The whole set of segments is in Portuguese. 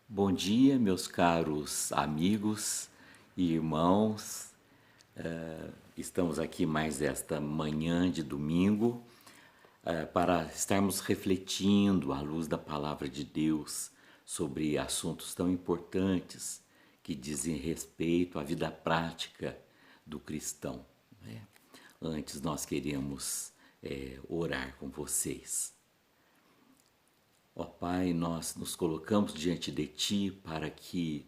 Bom dia, meus caros amigos e irmãos. Estamos aqui mais esta manhã de domingo para estarmos refletindo à luz da palavra de Deus sobre assuntos tão importantes que dizem respeito à vida prática do cristão, né? Antes nós queremos orar com vocês. Ó Pai, nós nos colocamos diante de Ti para que,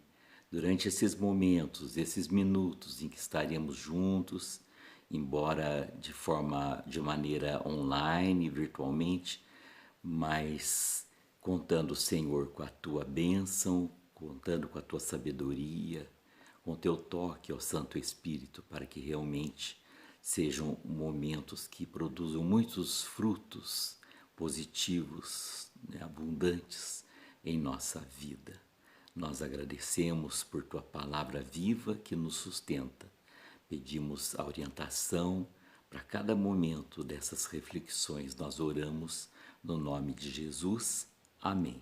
durante esses momentos, esses minutos em que estaremos juntos, embora de maneira online, virtualmente, mas contando, Senhor, com a Tua bênção, contando com a Tua sabedoria, com o Teu toque, ó Santo Espírito, para que realmente sejam momentos que produzam muitos frutos positivos, né, abundantes em nossa vida. Nós agradecemos por Tua palavra viva que nos sustenta. Pedimos a orientação para cada momento dessas reflexões. Nós oramos no nome de Jesus. Amém.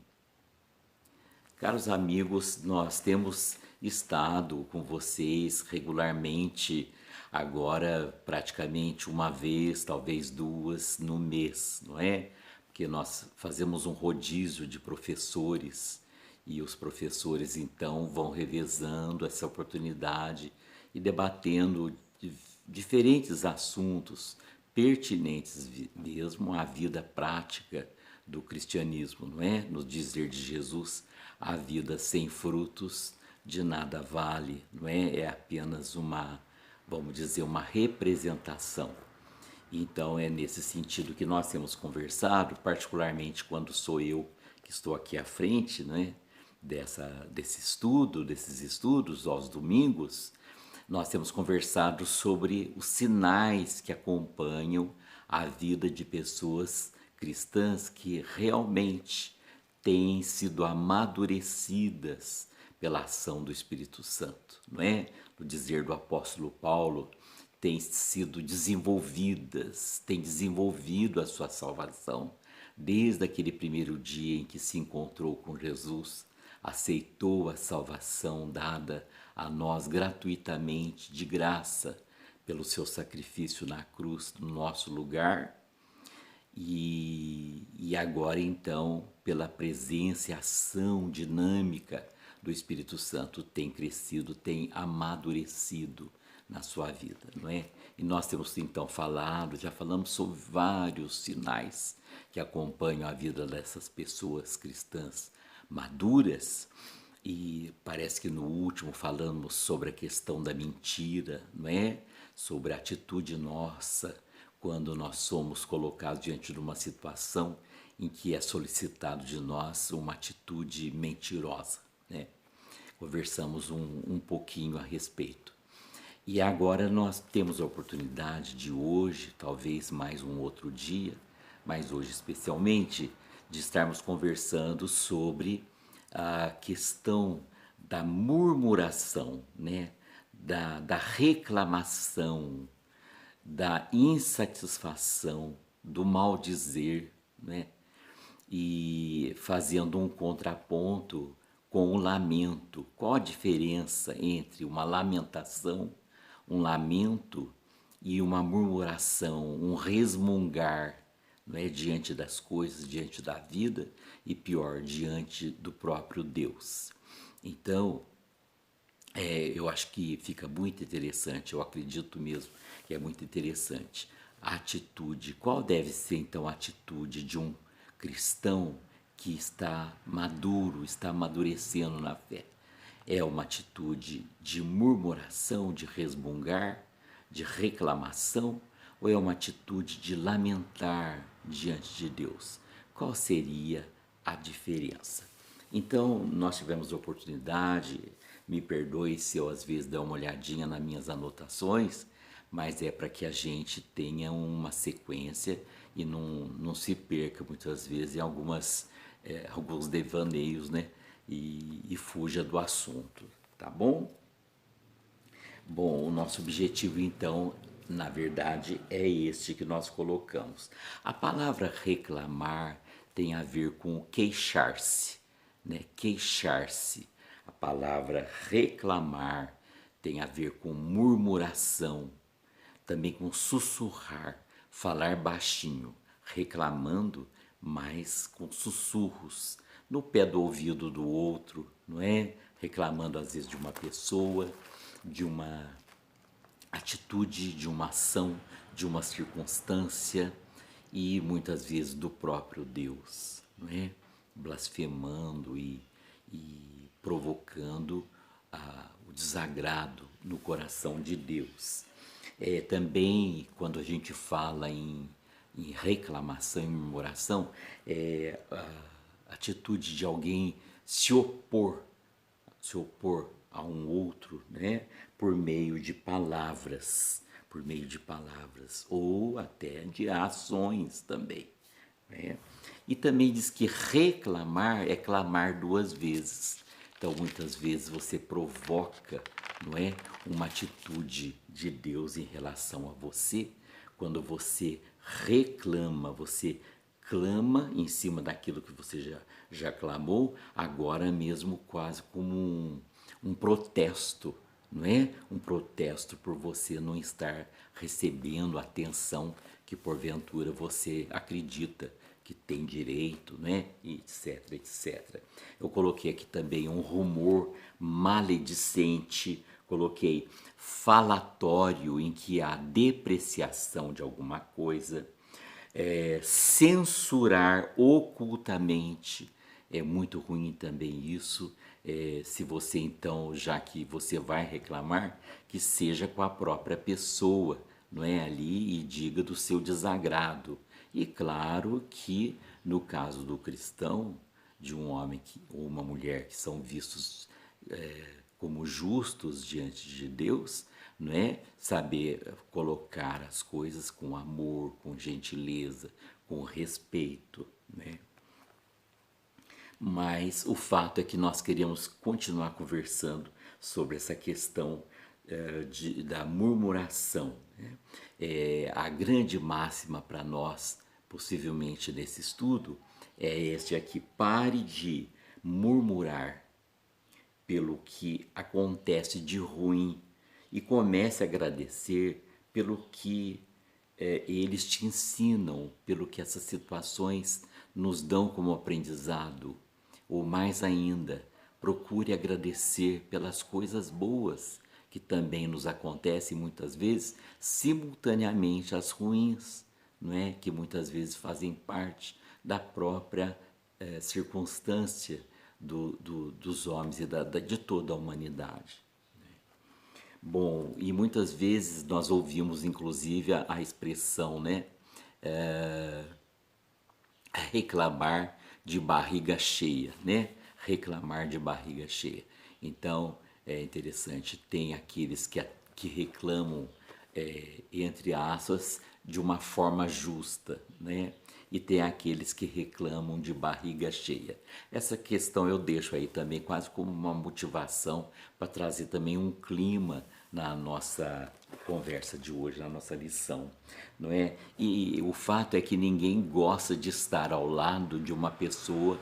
Caros amigos, nós temos estado com vocês regularmente, agora praticamente uma vez, talvez duas no mês, não é? Porque nós fazemos um rodízio de professores e os professores então vão revezando essa oportunidade e debatendo diferentes assuntos pertinentes mesmo à vida prática do cristianismo, não é? No dizer de Jesus, a vida sem frutos de nada vale, não é? É apenas vamos dizer, uma representação. Então é nesse sentido que nós temos conversado, particularmente quando sou eu que estou aqui à frente, né, desses estudos aos domingos. Nós temos conversado sobre os sinais que acompanham a vida de pessoas cristãs que realmente têm sido amadurecidas pela ação do Espírito Santo, não é? No dizer do apóstolo Paulo, têm sido desenvolvidas, têm desenvolvido a sua salvação desde aquele primeiro dia em que se encontrou com Jesus, aceitou a salvação dada a nós gratuitamente, de graça, pelo seu sacrifício na cruz no nosso lugar. E agora então, pela presença e ação dinâmica do Espírito Santo, tem crescido, tem amadurecido na sua vida, não é? E nós temos então já falamos sobre vários sinais que acompanham a vida dessas pessoas cristãs maduras. E parece que no último falamos sobre a questão da mentira, não é? Sobre a atitude nossa quando nós somos colocados diante de uma situação em que é solicitado de nós uma atitude mentirosa, né? Conversamos um pouquinho a respeito. E agora nós temos a oportunidade de hoje, talvez mais um outro dia, mas hoje especialmente, de estarmos conversando sobre a questão da murmuração, né? Da reclamação, da insatisfação, do mal dizer, né? E fazendo um contraponto com o lamento. Qual a diferença entre uma lamentação, um lamento e uma murmuração, um resmungar, não é, diante das coisas, diante da vida e pior, diante do próprio Deus. Então, eu acho que fica muito interessante, eu acredito mesmo que é muito interessante a atitude. Qual deve ser então a atitude de um cristão que está maduro, está amadurecendo na fé? É uma atitude de murmuração, de resmungar, de reclamação, ou é uma atitude de lamentar diante de Deus? Qual seria a diferença? Então, nós tivemos a oportunidade, me perdoe se eu às vezes der uma olhadinha nas minhas anotações, mas é para que a gente tenha uma sequência e não se perca muitas vezes em alguns devaneios, né? E fuja do assunto, tá bom? Bom, o nosso objetivo então, na verdade, é este que nós colocamos. A palavra reclamar tem a ver com queixar-se, né? Queixar-se. A palavra reclamar tem a ver com murmuração, também com sussurrar, falar baixinho, reclamando, mas com sussurros no pé do ouvido do outro, não é? Reclamando às vezes de uma pessoa, de uma atitude, de uma ação, de uma circunstância e muitas vezes do próprio Deus, não é? Blasfemando e provocando o desagrado no coração de Deus. Também, quando a gente fala em reclamação e murmuração, a atitude de alguém se opor a um outro, né, por meio de palavras ou até de ações também, né? E também diz que reclamar é clamar duas vezes. Então, muitas vezes você provoca, não é, uma atitude de Deus em relação a você, quando você reclama, você clama em cima daquilo que você já clamou, agora mesmo quase como um protesto, não é? Um protesto por você não estar recebendo a atenção que porventura você acredita que tem direito, né? Etc, etc. Eu coloquei aqui também um rumor maledicente, coloquei falatório em que há depreciação de alguma coisa, censurar ocultamente é muito ruim também isso. Se você então, já que você vai reclamar, que seja com a própria pessoa, não é ali e diga do seu desagrado. E claro que no caso do cristão, de um homem ou uma mulher que são vistos como justos diante de Deus, não é? Saber colocar as coisas com amor, com gentileza, com respeito, né? Mas o fato é que nós queríamos continuar conversando sobre essa questão da murmuração, né? A grande máxima para nós, possivelmente nesse estudo, é este aqui: pare de murmurar pelo que acontece de ruim e comece a agradecer pelo que eles te ensinam, pelo que essas situações nos dão como aprendizado. Ou mais ainda, procure agradecer pelas coisas boas que também nos acontecem muitas vezes simultaneamente às ruins, não é? Que muitas vezes fazem parte da própria circunstância dos homens e de toda a humanidade. Bom, e muitas vezes nós ouvimos inclusive a expressão, né? Reclamar de barriga cheia, né? Reclamar de barriga cheia. Então, é interessante, tem aqueles que reclamam, entre aspas, de uma forma justa, né? E tem aqueles que reclamam de barriga cheia. Essa questão eu deixo aí também quase como uma motivação para trazer também um clima na nossa conversa de hoje, na nossa lição, não é? E o fato é que ninguém gosta de estar ao lado de uma pessoa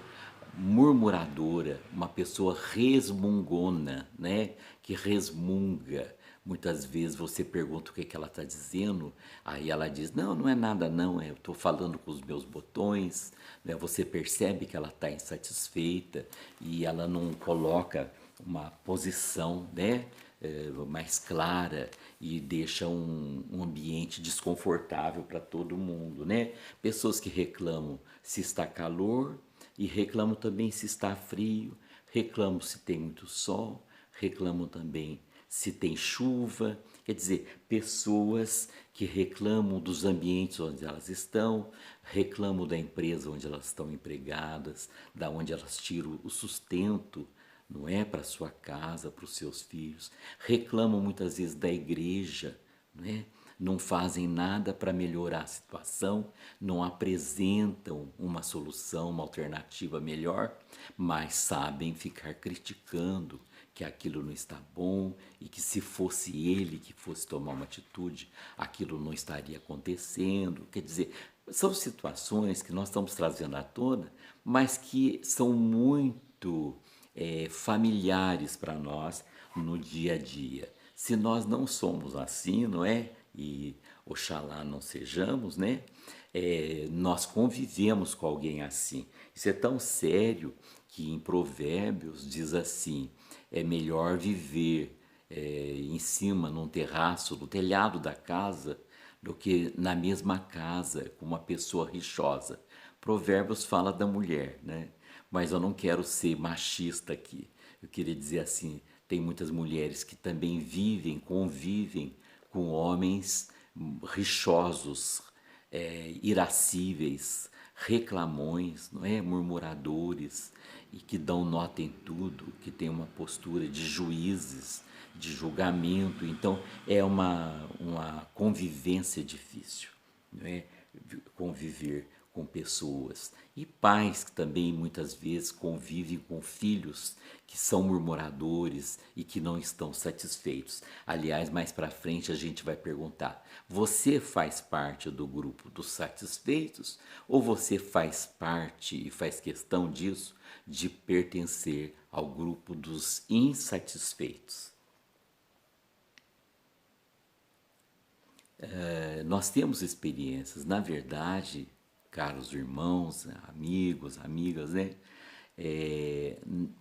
murmuradora, uma pessoa resmungona, né? Que resmunga. Muitas vezes você pergunta o que ela está dizendo, aí ela diz, não, não é nada não, eu estou falando com os meus botões, né? Você percebe que ela está insatisfeita e ela não coloca uma posição, né? Mais clara e deixa um ambiente desconfortável para todo mundo, né? Pessoas que reclamam se está calor e reclamam também se está frio, reclamam se tem muito sol, reclamam também se tem chuva. Quer dizer, pessoas que reclamam dos ambientes onde elas estão, reclamam da empresa onde elas estão empregadas, da onde elas tiram o sustento, não é, para sua casa, para os seus filhos. Reclamam muitas vezes da igreja, não é? Não fazem nada para melhorar a situação, não apresentam uma solução, uma alternativa melhor, mas sabem ficar criticando que aquilo não está bom e que se fosse ele que fosse tomar uma atitude, aquilo não estaria acontecendo. Quer dizer, são situações que nós estamos trazendo à tona, mas que são muito muito familiares para nós no dia a dia. Se nós não somos assim, não é? E oxalá não sejamos, né? Nós convivemos com alguém assim. Isso é tão sério que em Provérbios diz assim: é melhor viver em cima, num terraço, no telhado da casa, do que na mesma casa com uma pessoa rixosa. Provérbios fala da mulher, né? Mas eu não quero ser machista aqui. Eu queria dizer assim, tem muitas mulheres que também convivem com homens rixosos, irascíveis, reclamões, não é? Murmuradores, e que dão nota em tudo, que tem uma postura de juízes, de julgamento. Então, é uma convivência difícil, não é? Conviver com pessoas. E pais que também muitas vezes convivem com filhos que são murmuradores e que não estão satisfeitos. Aliás, mais para frente a gente vai perguntar: você faz parte do grupo dos satisfeitos ou você faz parte e faz questão disso de pertencer ao grupo dos insatisfeitos? Nós temos experiências, na verdade, caros irmãos, amigos, amigas, né?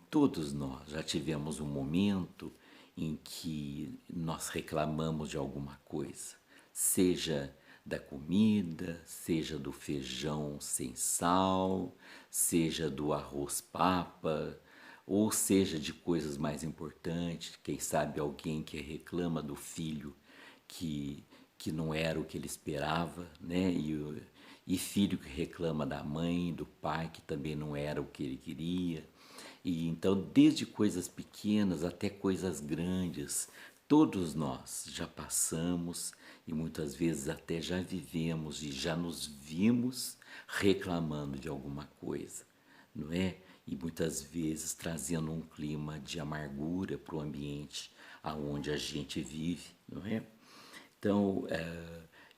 Todos nós já tivemos um momento em que nós reclamamos de alguma coisa, seja da comida, seja do feijão sem sal, seja do arroz papa, ou seja de coisas mais importantes, quem sabe alguém que reclama do filho que, que não era o que ele esperava, né? E filho que reclama da mãe, do pai, que também não era o que ele queria. E então, desde coisas pequenas até coisas grandes, todos nós já passamos e muitas vezes até já vivemos e já nos vimos reclamando de alguma coisa, não é? E muitas vezes trazendo um clima de amargura para o ambiente aonde a gente vive, não é? Então,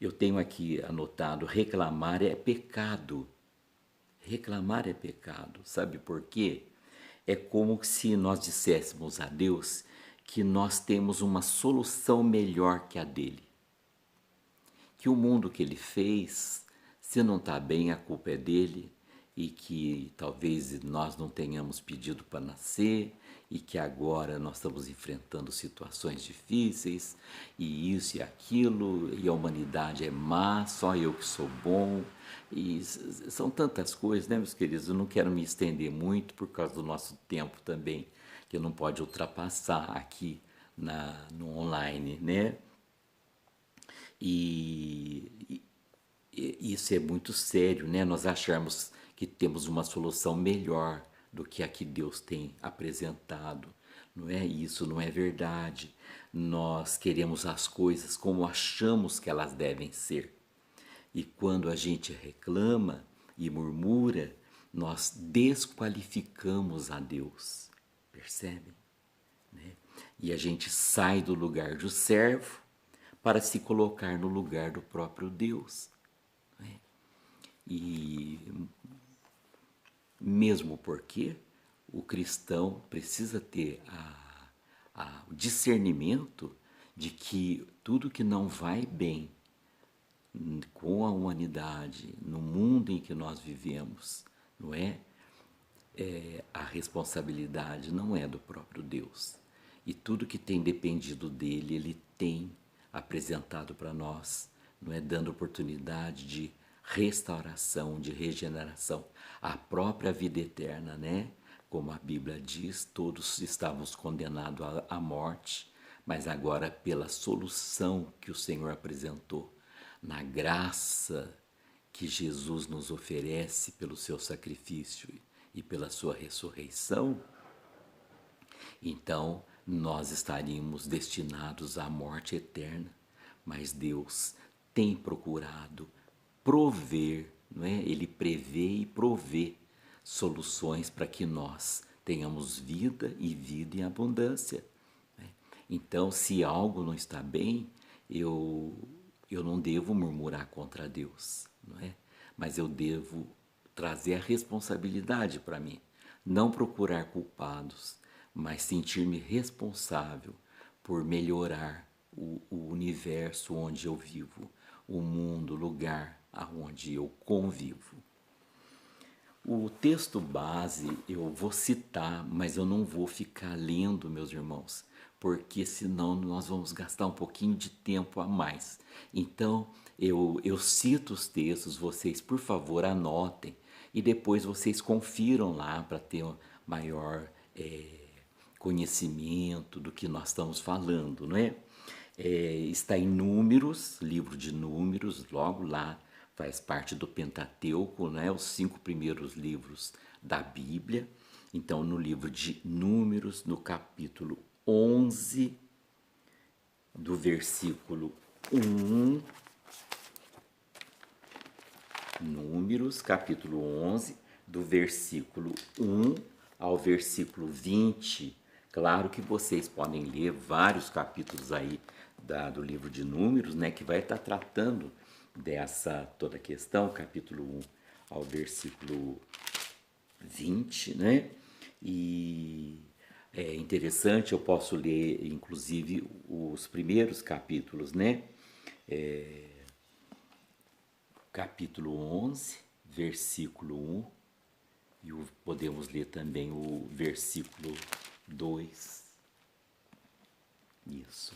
eu tenho aqui anotado: reclamar é pecado. Reclamar é pecado. Sabe por quê? É como se nós disséssemos a Deus que nós temos uma solução melhor que a dele. Que o mundo que ele fez, se não está bem, a culpa é dele, e que talvez nós não tenhamos pedido para nascer, e que agora nós estamos enfrentando situações difíceis, e isso e aquilo, e a humanidade é má, só eu que sou bom. E são tantas coisas, né, meus queridos? Eu não quero me estender muito por causa do nosso tempo também, que não pode ultrapassar aqui no online, né? E isso é muito sério, né? Nós acharmos que temos uma solução melhor do que a que Deus tem apresentado. Não é isso, não é verdade. Nós queremos as coisas como achamos que elas devem ser. E quando a gente reclama e murmura, nós desqualificamos a Deus. Percebem? Né? E a gente sai do lugar do servo para se colocar no lugar do próprio Deus. Né? E mesmo porque o cristão precisa ter o discernimento de que tudo que não vai bem com a humanidade, no mundo em que nós vivemos, não é? A responsabilidade não é do próprio Deus. E tudo que tem dependido dele, ele tem apresentado para nós, não é? Dando oportunidade de restauração, de regeneração, a própria vida eterna, né? Como a Bíblia diz, todos estávamos condenados à morte, mas agora pela solução que o Senhor apresentou, na graça que Jesus nos oferece pelo seu sacrifício e pela sua ressurreição, então nós estaríamos destinados à morte eterna. Mas Deus tem procurado prover, não é? Ele prevê e provê soluções para que nós tenhamos vida e vida em abundância. Né? Então, se algo não está bem, eu não devo murmurar contra Deus, não é? Mas eu devo trazer a responsabilidade para mim. não procurar culpados, mas sentir-me responsável por melhorar o universo onde eu vivo, o mundo, o lugar aonde eu convivo. O texto base eu vou citar, mas eu não vou ficar lendo, meus irmãos, porque senão nós vamos gastar um pouquinho de tempo a mais. Então eu cito os textos, vocês por favor anotem e depois vocês confiram lá para ter um maior conhecimento do que nós estamos falando, não é? Está em Números, livro de Números, logo lá faz parte do Pentateuco, né? Os 5 primeiros livros da Bíblia. Então, no livro de Números, no capítulo 11, do versículo 1, Números, capítulo 11, do versículo 1 ao versículo 20. Claro que vocês podem ler vários capítulos aí do livro de Números, né, que vai estar tratando dessa toda a questão, capítulo 1 ao versículo 20, né? E é interessante, eu posso ler inclusive os primeiros capítulos, né? Capítulo 11, versículo 1, e podemos ler também o versículo 2. Isso.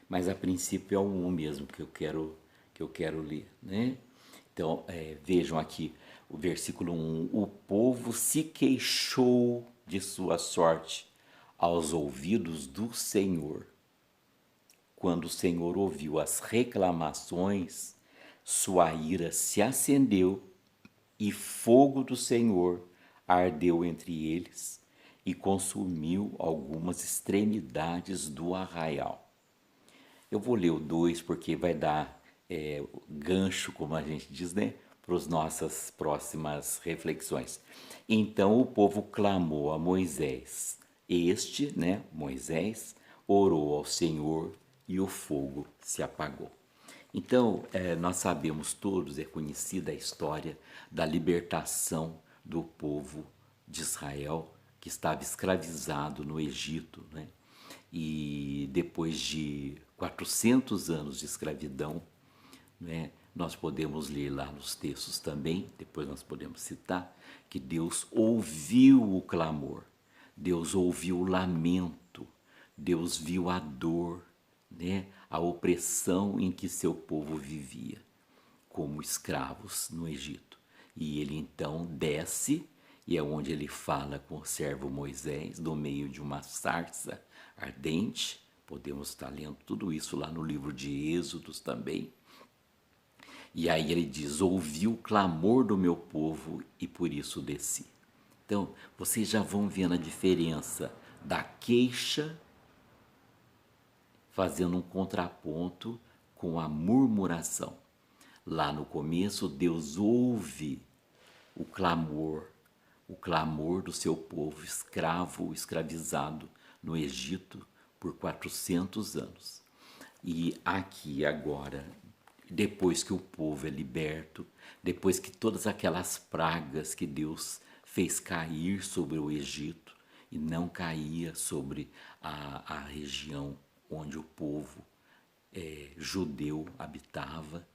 Mas a princípio é o 1 mesmo que eu quero ler, né? Então, vejam aqui o versículo 1. O povo se queixou de sua sorte aos ouvidos do Senhor. Quando o Senhor ouviu as reclamações, sua ira se acendeu e fogo do Senhor ardeu entre eles e consumiu algumas extremidades do arraial. Eu vou ler o 2 porque vai dar gancho, como a gente diz, né, para as nossas próximas reflexões. Então o povo clamou a Moisés. Este, né, Moisés, orou ao Senhor e o fogo se apagou. Então, nós sabemos todos, é conhecida a história da libertação do povo de Israel, que estava escravizado no Egito, né? E depois de 400 anos de escravidão, né, nós podemos ler lá nos textos também, depois nós podemos citar, que Deus ouviu o clamor, Deus ouviu o lamento, Deus viu a dor, né, a opressão em que seu povo vivia, como escravos no Egito. E ele então desce, e é onde ele fala com o servo Moisés, no meio de uma sarça ardente. Podemos estar lendo tudo isso lá no livro de Êxodos também. E aí ele diz: ouvi o clamor do meu povo e por isso desci. Então, vocês já vão vendo a diferença da queixa, fazendo um contraponto com a murmuração. Lá no começo, Deus ouve o clamor do seu povo escravo, escravizado no Egito por 400 anos. E aqui agora, depois que o povo é liberto, depois que todas aquelas pragas que Deus fez cair sobre o Egito e não caía sobre a região onde o povo judeu habitava,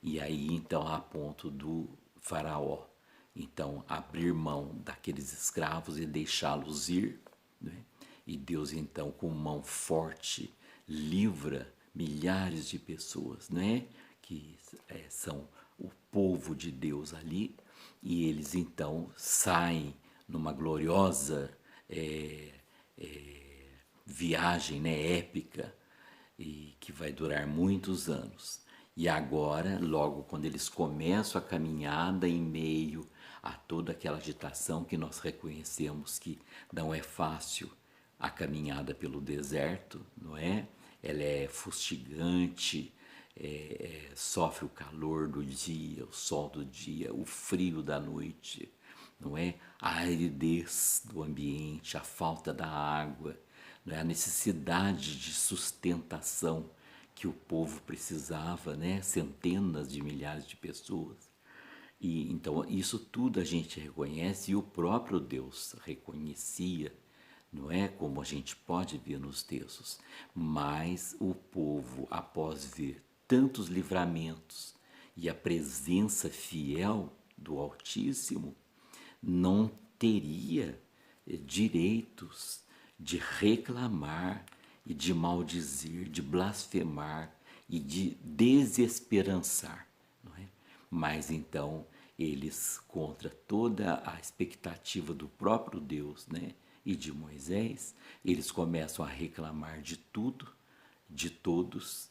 e aí então a ponto do faraó então abrir mão daqueles escravos e deixá-los ir, né? E Deus então com mão forte livra milhares de pessoas, né, que são o povo de Deus ali, e eles então saem numa gloriosa viagem, né, épica, e que vai durar muitos anos. E agora, logo quando eles começam a caminhada em meio a toda aquela agitação que nós reconhecemos que não é fácil, a caminhada pelo deserto, não é? Ela é fustigante, sofre o calor do dia, o sol do dia, o frio da noite, não é? A aridez do ambiente, a falta da água, não é? A necessidade de sustentação que o povo precisava, né? Centenas de milhares de pessoas. E então isso tudo a gente reconhece e o próprio Deus reconhecia, não é como a gente pode ver nos textos, mas o povo, após ver tantos livramentos e a presença fiel do Altíssimo, não teria direitos de reclamar e de maldizer, de blasfemar e de desesperançar, não é? Mas então eles, contra toda a expectativa do próprio Deus, né, e de Moisés, eles começam a reclamar de tudo, de todos,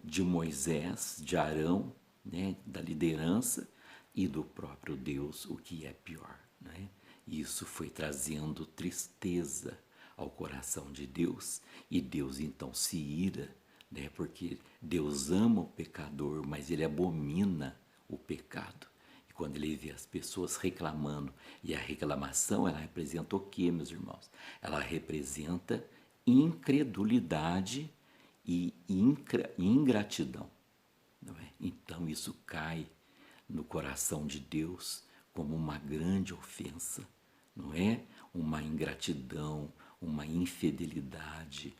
de Moisés, de Arão, né, da liderança e do próprio Deus, o que é pior, né? Isso foi trazendo tristeza ao coração de Deus e Deus então se ira, né? Porque Deus ama o pecador, mas ele abomina o pecado. E quando ele vê as pessoas reclamando, e a reclamação ela representa o quê, meus irmãos? Ela representa incredulidade e ingratidão, não é? Então isso cai no coração de Deus como uma grande ofensa, não é? Uma ingratidão, uma infidelidade,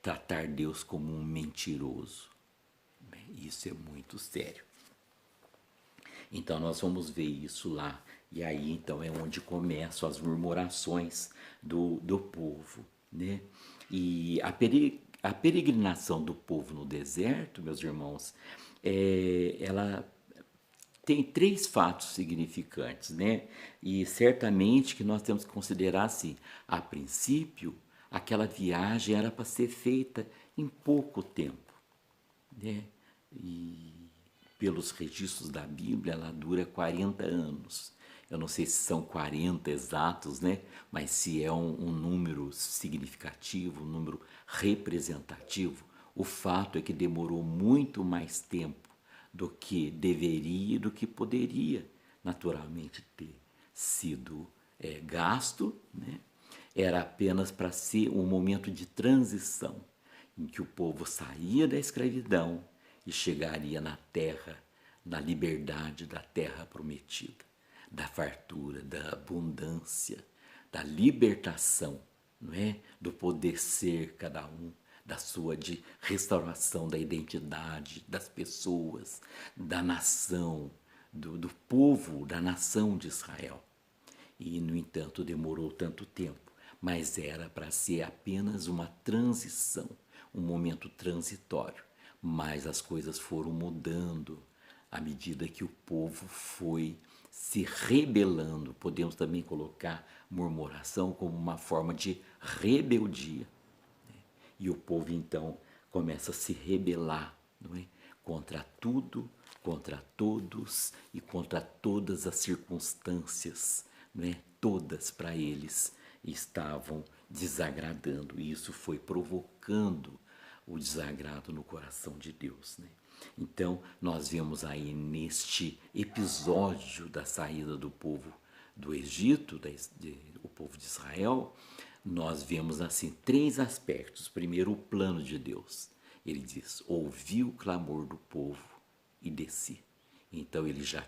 tratar Deus como um mentiroso. Isso é muito sério. Então nós vamos ver isso lá. E aí então é onde começam as murmurações do povo, né? E a peregrinação do povo no deserto, meus irmãos, ela tem três fatos significantes, né? E certamente que nós temos que considerar assim, a princípio, aquela viagem era para ser feita em pouco tempo, né? E pelos registros da Bíblia, ela dura 40 anos. Eu não sei se são 40 exatos, né? Mas se é um número significativo, um número representativo, o fato é que demorou muito mais tempo do que deveria e do que poderia naturalmente ter sido gasto, né? Era apenas para ser um momento de transição em que o povo saía da escravidão e chegaria na terra, na liberdade da terra prometida, da fartura, da abundância, da libertação, não é? Do poder ser cada um, da sua de restauração da identidade das pessoas, da nação, do povo, da nação de Israel. E, no entanto, demorou tanto tempo, mas era para ser apenas uma transição, um momento transitório. Mas as coisas foram mudando à medida que o povo foi se rebelando. Podemos também colocar murmuração como uma forma de rebeldia. E o povo então começa a se rebelar, não é? Contra tudo, contra todos e contra todas as circunstâncias, não é? Todas para eles estavam desagradando e isso foi provocando o desagrado no coração de Deus, né? Então, nós vemos aí neste episódio da saída do povo do Egito, o povo de Israel, nós vemos assim três aspectos. Primeiro, o plano de Deus. Ele diz: ouvi o clamor do povo e desci. Então ele já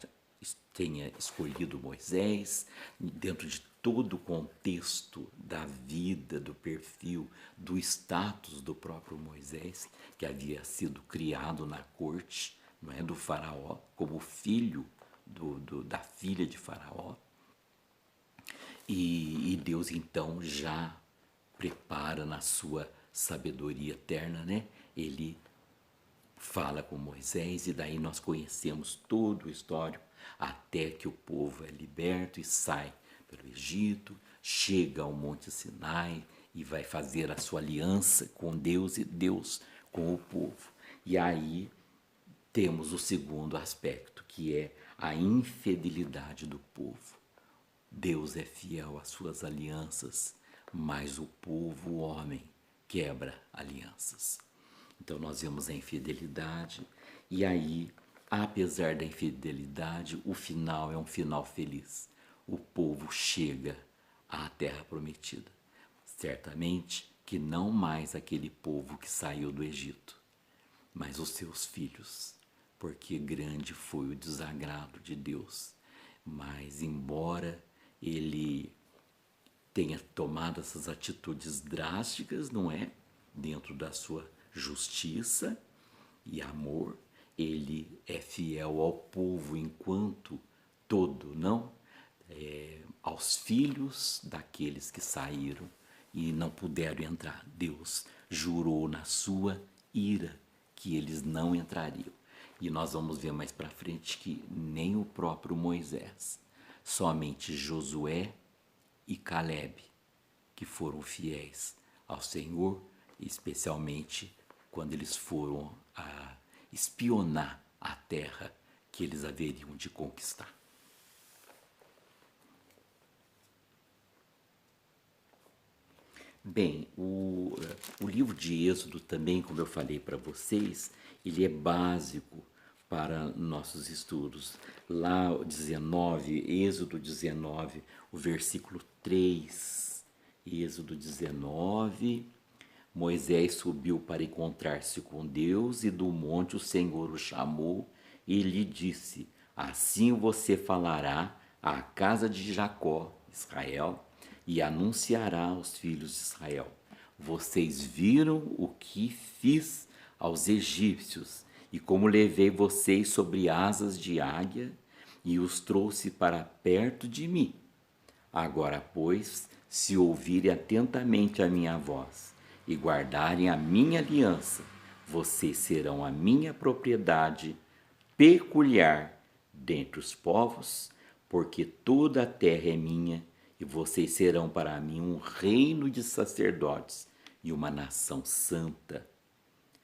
tenha escolhido Moisés dentro de todo o contexto da vida, do perfil, do status do próprio Moisés, que havia sido criado na corte, não é, do faraó, como filho da filha de faraó. E Deus então já prepara na sua sabedoria eterna, né? Ele fala com Moisés e daí nós conhecemos todo o histórico até que o povo é liberto e sai pelo Egito, chega ao Monte Sinai e vai fazer a sua aliança com Deus e Deus com o povo. E aí temos o segundo aspecto, que é a infidelidade do povo. Deus é fiel às suas alianças, mas o povo, o homem, quebra alianças. Então nós vemos a infidelidade e aí, apesar da infidelidade, o final é um final feliz. O povo chega à terra prometida. Certamente que não mais aquele povo que saiu do Egito, mas os seus filhos, porque grande foi o desagrado de Deus. Mas, embora ele tenha tomado essas atitudes drásticas, não é? Dentro da sua justiça e amor, ele é fiel ao povo enquanto todo, não? Aos filhos daqueles que saíram e não puderam entrar. Deus jurou na sua ira que eles não entrariam. E nós vamos ver mais para frente que nem o próprio Moisés, somente Josué e Caleb, que foram fiéis ao Senhor, especialmente quando eles foram a espionar a terra que eles haveriam de conquistar. Bem, o livro de Êxodo também, como eu falei para vocês, ele é básico para nossos estudos. Lá, 19, Êxodo 19, o versículo 3, Êxodo 19, Moisés subiu para encontrar-se com Deus e do monte o Senhor o chamou e lhe disse: assim você falará à casa de Jacó, Israel, e anunciará aos filhos de Israel: vocês viram o que fiz aos egípcios e como levei vocês sobre asas de águia e os trouxe para perto de mim. Agora, pois, se ouvirem atentamente a minha voz e guardarem a minha aliança, vocês serão a minha propriedade peculiar dentre os povos, porque toda a terra é minha, e vocês serão para mim um reino de sacerdotes e uma nação santa.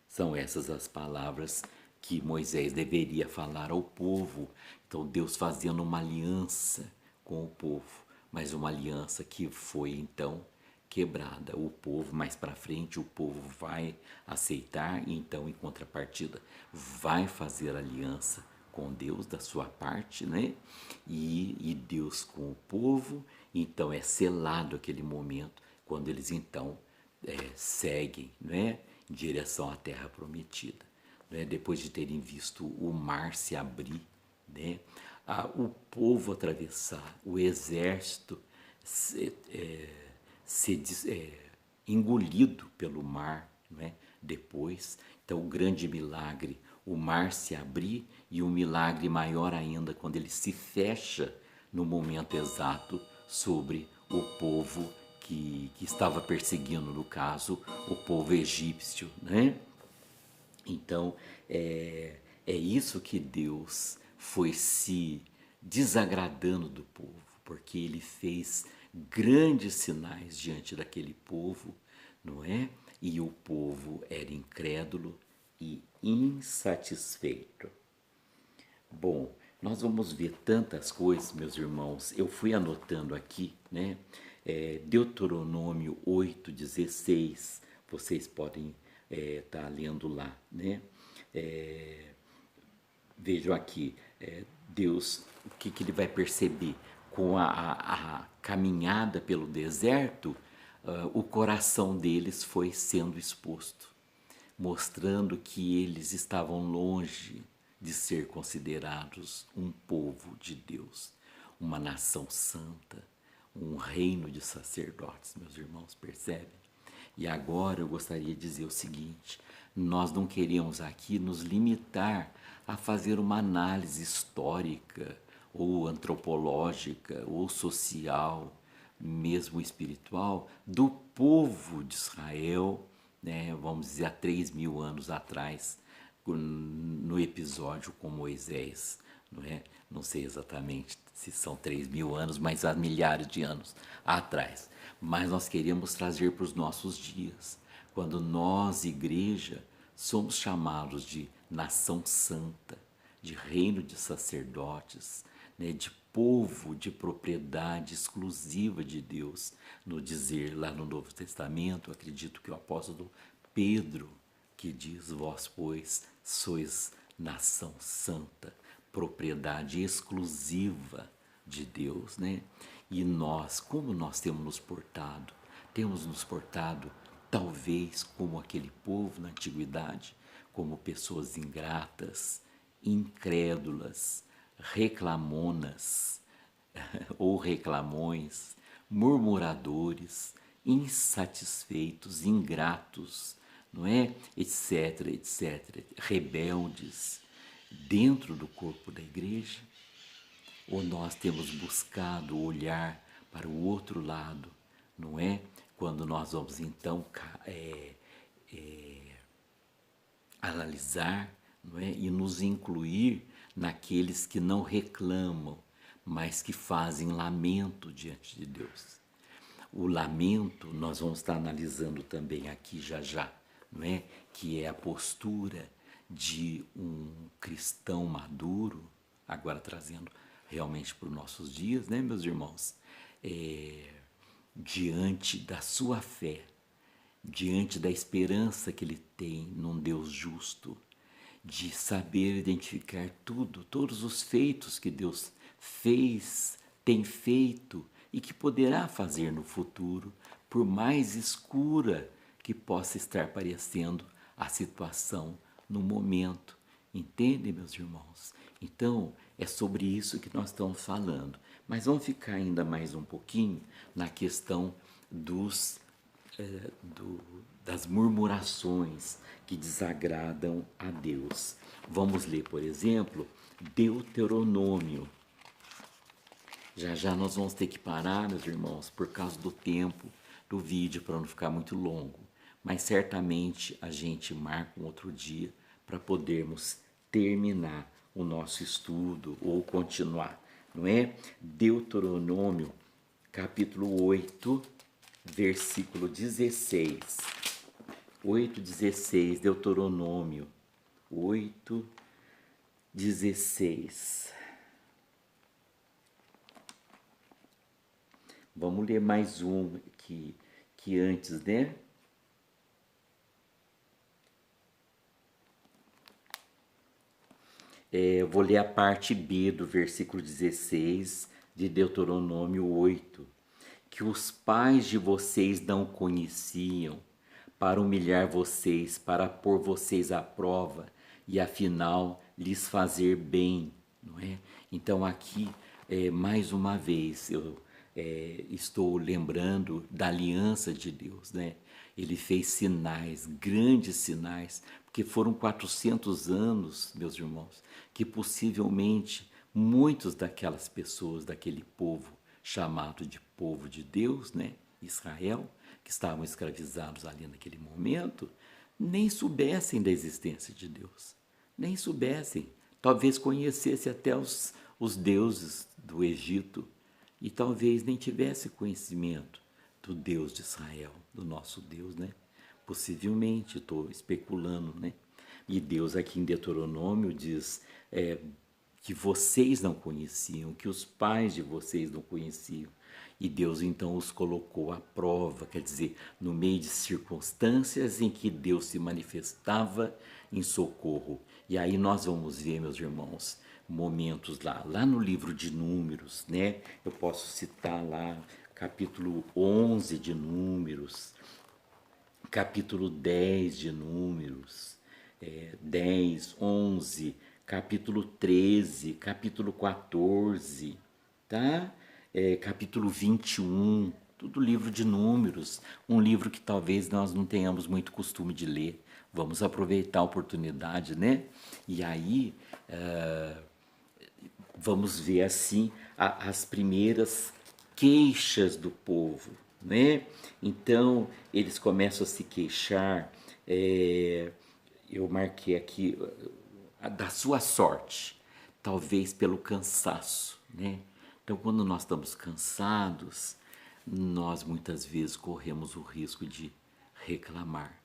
São essas as palavras que Moisés deveria falar ao povo. Então, Deus fazendo uma aliança com o povo, mas uma aliança que foi então quebrada. O povo, mais para frente, o povo vai aceitar e então, em contrapartida, vai fazer aliança com Deus da sua parte, né? E Deus com o povo. Então é selado aquele momento quando eles então seguem, né, em direção à terra prometida, né? Depois de terem visto o mar se abrir, né? O povo atravessar, o exército ser engolido pelo mar, né? Depois, então o grande milagre, o mar se abrir, e um milagre maior ainda quando ele se fecha no momento exato sobre o povo que estava perseguindo, no caso, o povo egípcio, né? Então, é isso que Deus foi se desagradando do povo, porque ele fez grandes sinais diante daquele povo, não é? E o povo era incrédulo e insatisfeito. Bom, nós vamos ver tantas coisas, meus irmãos. Eu fui anotando aqui, né? Deuteronômio 8:16. Vocês podem estar lendo lá, né? Vejam aqui, Deus, o que ele vai perceber? Com a caminhada pelo deserto, o coração deles foi sendo exposto, mostrando que eles estavam longe de ser considerados um povo de Deus, uma nação santa, um reino de sacerdotes, meus irmãos, percebem? E agora eu gostaria de dizer o seguinte: nós não queremos aqui nos limitar a fazer uma análise histórica, ou antropológica, ou social, mesmo espiritual, do povo de Israel, né, vamos dizer, há 3.000 anos atrás, no episódio com Moisés, não é? Não sei exatamente se são 3.000 anos, mas há milhares de anos atrás. Mas nós queremos trazer para os nossos dias, quando nós, igreja, somos chamados de nação santa, de reino de sacerdotes, né, de povo de propriedade exclusiva de Deus. No dizer lá no Novo Testamento, acredito que o apóstolo Pedro, que diz: vós, pois, sois nação santa, propriedade exclusiva de Deus, né? E nós, como nós temos nos portado? Temos nos portado talvez como aquele povo na antiguidade, como pessoas ingratas, incrédulas, reclamonas ou reclamões, murmuradores, insatisfeitos, ingratos, não é? Etc, etc, rebeldes, dentro do corpo da igreja? Ou nós temos buscado olhar para o outro lado, não é? Quando nós vamos então analisar, não é? E nos incluir naqueles que não reclamam, mas que fazem lamento diante de Deus. O lamento nós vamos estar analisando também aqui já, não é? Que é a postura de um cristão maduro, agora trazendo realmente para os nossos dias, né, meus irmãos? Diante da sua fé, diante da esperança que ele tem num Deus justo, de saber identificar todos os feitos que Deus fez, tem feito e que poderá fazer no futuro, por mais escura que possa estar parecendo a situação no momento. Entendem, meus irmãos? Então, é sobre isso que nós estamos falando. Mas vamos ficar ainda mais um pouquinho na questão das murmurações que desagradam a Deus. Vamos ler, por exemplo, Deuteronômio. Já nós vamos ter que parar, meus irmãos, por causa do tempo do vídeo, para não ficar muito longo. Mas certamente a gente marca um outro dia para podermos terminar o nosso estudo ou continuar, não é? Deuteronômio, capítulo 8, versículo 16. 8:16, Deuteronômio 8:16. Vamos ler mais um que antes, né? Eu vou ler a parte B do versículo 16 de Deuteronômio 8. Que os pais de vocês não conheciam, para humilhar vocês, para pôr vocês à prova e afinal lhes fazer bem, não é? Então aqui, mais uma vez, eu estou lembrando da aliança de Deus, né? Ele fez sinais, grandes sinais, porque foram 400 anos, meus irmãos, que possivelmente muitos daquelas pessoas, daquele povo chamado de povo de Deus, né? Israel, que estavam escravizados ali naquele momento, nem soubessem da existência de Deus, nem soubessem, talvez conhecessem até os deuses do Egito e talvez nem tivesse conhecimento do Deus de Israel, do nosso Deus, né? Possivelmente, estou especulando, né? E Deus aqui em Deuteronômio diz que vocês não conheciam, que os pais de vocês não conheciam. E Deus então os colocou à prova, quer dizer, no meio de circunstâncias em que Deus se manifestava em socorro. E aí nós vamos ver, meus irmãos, momentos lá no livro de Números, né? Eu posso citar lá capítulo 11 de Números, capítulo 10 de Números, 10, 11, capítulo 13, capítulo 14, tá? Capítulo 21, tudo livro de Números, um livro que talvez nós não tenhamos muito costume de ler. Vamos aproveitar a oportunidade, né? E aí, vamos ver assim as primeiras queixas do povo, né? Então eles começam a se queixar. Eu marquei aqui da sua sorte, talvez pelo cansaço, né? Então, quando nós estamos cansados, nós muitas vezes corremos o risco de reclamar,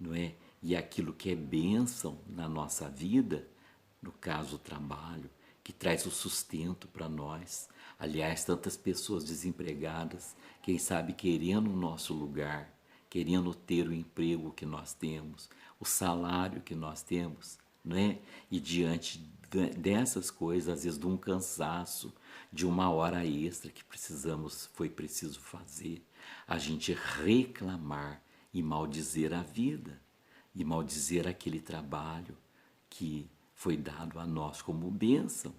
não é? E aquilo que é bênção na nossa vida, no caso o trabalho, que traz o sustento para nós. Aliás, tantas pessoas desempregadas, quem sabe querendo o nosso lugar, querendo ter o emprego que nós temos, o salário que nós temos, não é? E diante dessas coisas, às vezes de um cansaço, de uma hora extra que foi preciso fazer, a gente reclamar e maldizer a vida, e maldizer aquele trabalho que foi dado a nós como bênção.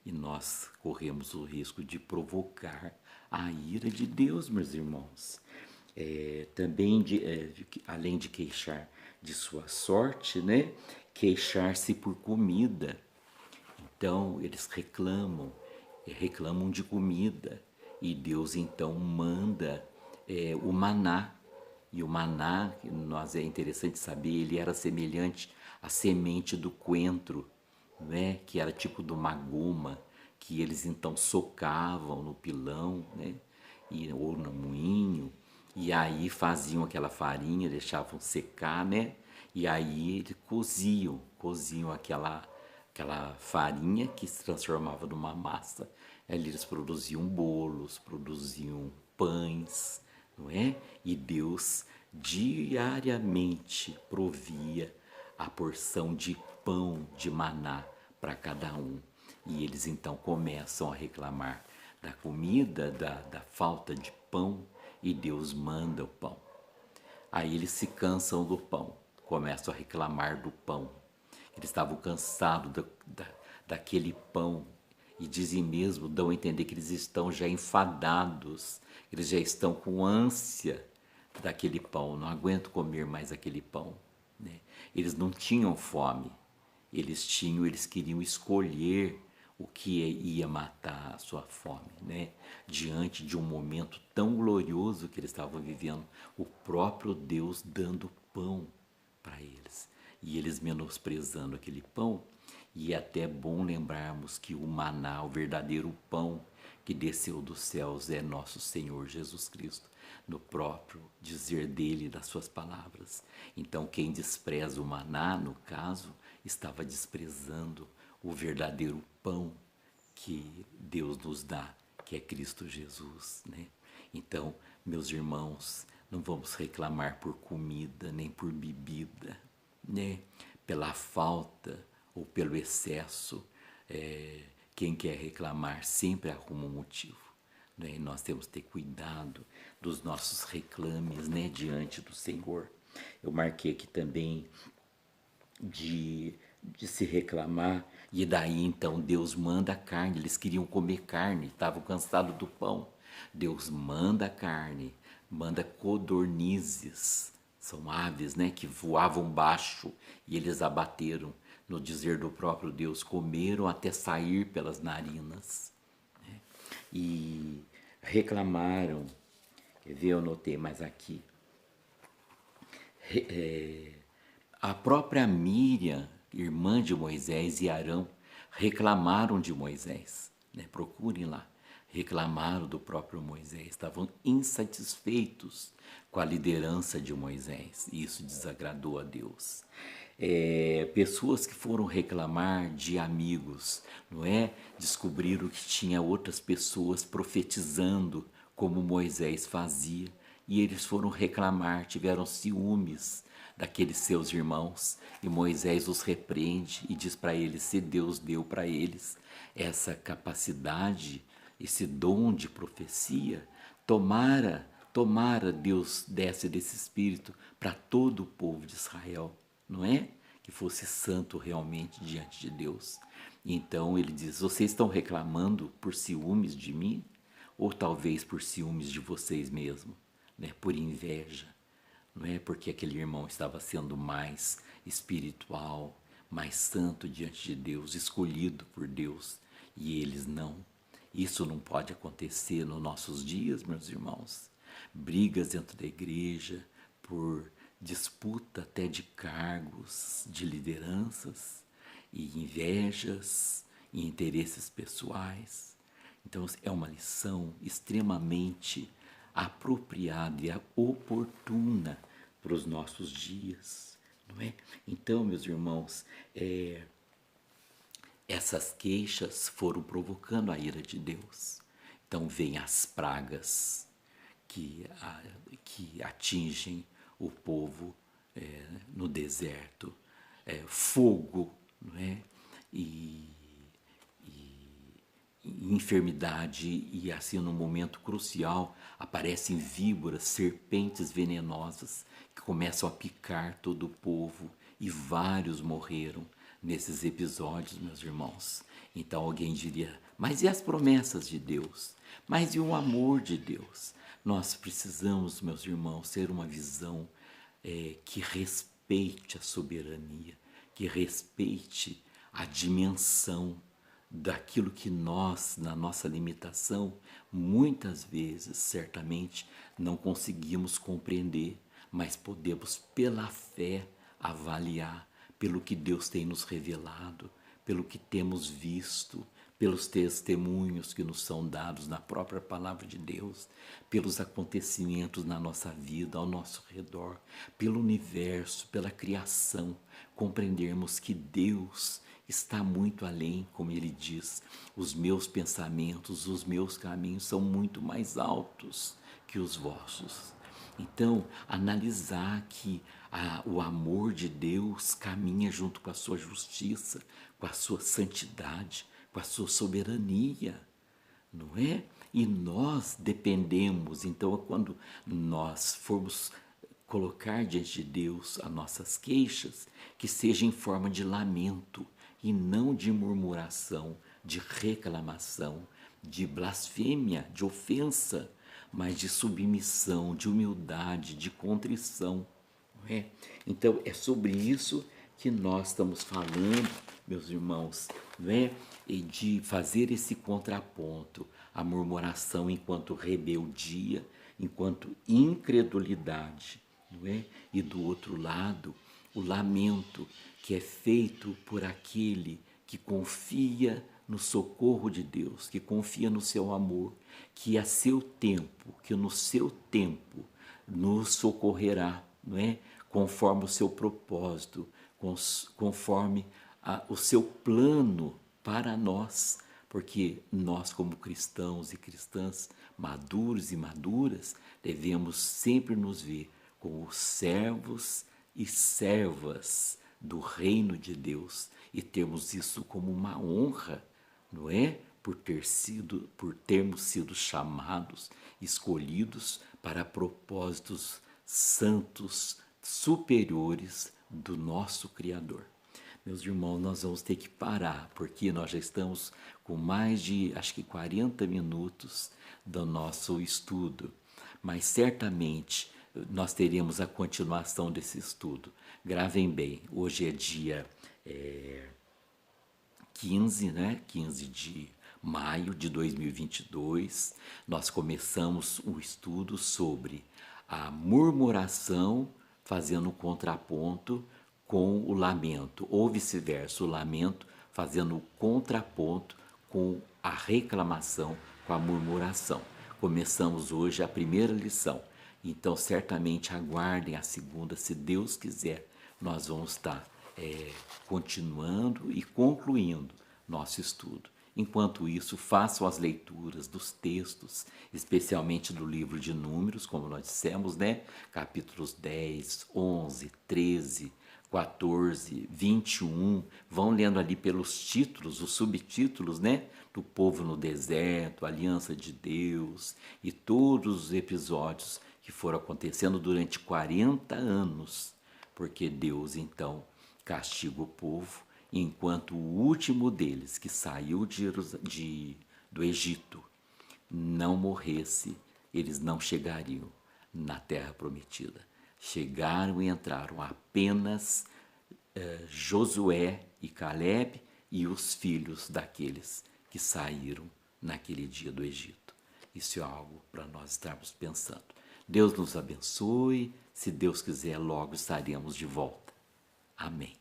E nós corremos o risco de provocar a ira de Deus, meus irmãos. Também, além de queixar de sua sorte, né? Queixar-se por comida. Então, eles reclamam de comida. E Deus, então, manda o maná. E o maná, é interessante saber, ele era semelhante à semente do coentro, né? Que era tipo de uma goma, que eles então socavam no pilão, né? Ou no moinho, e aí faziam aquela farinha, deixavam secar, né? E aí eles coziam aquela farinha que se transformava numa massa. Ali eles produziam bolos, produziam pães, não é? E Deus diariamente provia a porção de pão, de maná para cada um. E eles então começam a reclamar da comida, da falta de pão, e Deus manda o pão. Aí eles se cansam do pão, começam a reclamar do pão. Eles estavam cansados daquele pão e dizem mesmo, dão a entender que eles estão já enfadados, eles já estão com ânsia daquele pão, não aguento comer mais aquele pão, né? Eles não tinham fome, eles queriam escolher o que ia matar a sua fome, né? Diante de um momento tão glorioso que eles estavam vivendo, o próprio Deus dando pão para eles, e eles menosprezando aquele pão. E é até bom lembrarmos que o maná, o verdadeiro pão que desceu dos céus, é nosso Senhor Jesus Cristo, no próprio dizer dele, das suas palavras. Então, quem despreza o maná, no caso, estava desprezando o verdadeiro pão que Deus nos dá, que é Cristo Jesus, né? Então, meus irmãos, não vamos reclamar por comida nem por bebida, né? Pela falta ou pelo excesso. Quem quer reclamar sempre arruma um motivo, né? E nós temos que ter cuidado dos nossos reclames, né, diante do Senhor. Eu marquei aqui também de se reclamar, e daí então Deus manda a carne. Eles queriam comer carne, estavam cansados do pão. Deus manda a carne, manda codornizes, são aves, né, que voavam baixo, e eles abateram, no dizer do próprio Deus, comeram até sair pelas narinas, né? E reclamaram. Quer ver, eu anotei mais aqui. A própria Miriam, irmã de Moisés, e Arão reclamaram de Moisés, né? Procurem lá. Reclamaram do próprio Moisés, estavam insatisfeitos com a liderança de Moisés, e isso desagradou a Deus. Pessoas que foram reclamar de amigos, não é? Descobriram que tinha outras pessoas profetizando como Moisés fazia, e eles foram reclamar, tiveram ciúmes daqueles seus irmãos, e Moisés os repreende e diz para eles: se Deus deu para eles essa capacidade, esse dom de profecia, tomara Deus desse desse espírito para todo o povo de Israel, não é? Que fosse santo realmente diante de Deus. Então ele diz: vocês estão reclamando por ciúmes de mim? Ou talvez por ciúmes de vocês mesmos, né? Por inveja, não é? Porque aquele irmão estava sendo mais espiritual, mais santo diante de Deus, escolhido por Deus, e eles não. Isso não pode acontecer nos nossos dias, meus irmãos. Brigas dentro da igreja por disputa até de cargos, de lideranças, e invejas e interesses pessoais. Então é uma lição extremamente apropriada e oportuna para os nossos dias, não é? Então, meus irmãos, essas queixas foram provocando a ira de Deus. Então vêm as pragas que atingem o povo no deserto, fogo, não é? E enfermidade, e assim num momento crucial aparecem víboras, serpentes venenosas que começam a picar todo o povo, e vários morreram nesses episódios, meus irmãos. Então alguém diria, mas e as promessas de Deus? Mas e o amor de Deus? Nós precisamos, meus irmãos, ter uma visão que respeite a soberania, que respeite a dimensão daquilo que nós, na nossa limitação, muitas vezes, certamente, não conseguimos compreender, mas podemos, pela fé, avaliar pelo que Deus tem nos revelado, pelo que temos visto, pelos testemunhos que nos são dados na própria palavra de Deus, pelos acontecimentos na nossa vida, ao nosso redor, pelo universo, pela criação, compreendermos que Deus está muito além, como ele diz, os meus pensamentos, os meus caminhos são muito mais altos que os vossos. Então, analisar que o amor de Deus caminha junto com a sua justiça, com a sua santidade, com a sua soberania, não é? E nós dependemos, então, quando nós formos colocar diante de Deus as nossas queixas, que seja em forma de lamento e não de murmuração, de reclamação, de blasfêmia, de ofensa, mas de submissão, de humildade, de contrição. Não é? Então, é sobre isso que nós estamos falando, meus irmãos, não é? E de fazer esse contraponto, a murmuração enquanto rebeldia, enquanto incredulidade, não é? E do outro lado, o lamento que é feito por aquele que confia no socorro de Deus, que confia no seu amor, que a seu tempo, que no seu tempo nos socorrerá, não é? Conforme o seu propósito, conforme o seu plano para nós, porque nós, como cristãos e cristãs maduros e maduras, devemos sempre nos ver como servos e servas do reino de Deus e termos isso como uma honra, não é? Por termos sido chamados, escolhidos para propósitos santos, superiores do nosso Criador. Meus irmãos, nós vamos ter que parar, porque nós já estamos com mais de, acho que 40 minutos do nosso estudo, mas certamente nós teremos a continuação desse estudo. Gravem bem, hoje é dia 15, né? 15 de maio de 2022, nós começamos o estudo sobre a murmuração, fazendo um contraponto com o lamento, ou vice-versa, o lamento fazendo o contraponto com a reclamação, com a murmuração. Começamos hoje a primeira lição, então certamente aguardem a segunda, se Deus quiser, nós vamos estar continuando e concluindo nosso estudo. Enquanto isso, façam as leituras dos textos, especialmente do livro de Números, como nós dissemos, né? Capítulos 10, 11, 13, 14, 21. Vão lendo ali pelos títulos, os subtítulos, né? Do povo no deserto, Aliança de Deus e todos os episódios que foram acontecendo durante 40 anos, porque Deus, então, castiga o povo, enquanto o último deles, que saiu do Egito, não morresse, eles não chegariam na terra prometida. Chegaram e entraram apenas Josué e Caleb e os filhos daqueles que saíram naquele dia do Egito. Isso é algo para nós estarmos pensando. Deus nos abençoe. Se Deus quiser, logo estaremos de volta. Amém.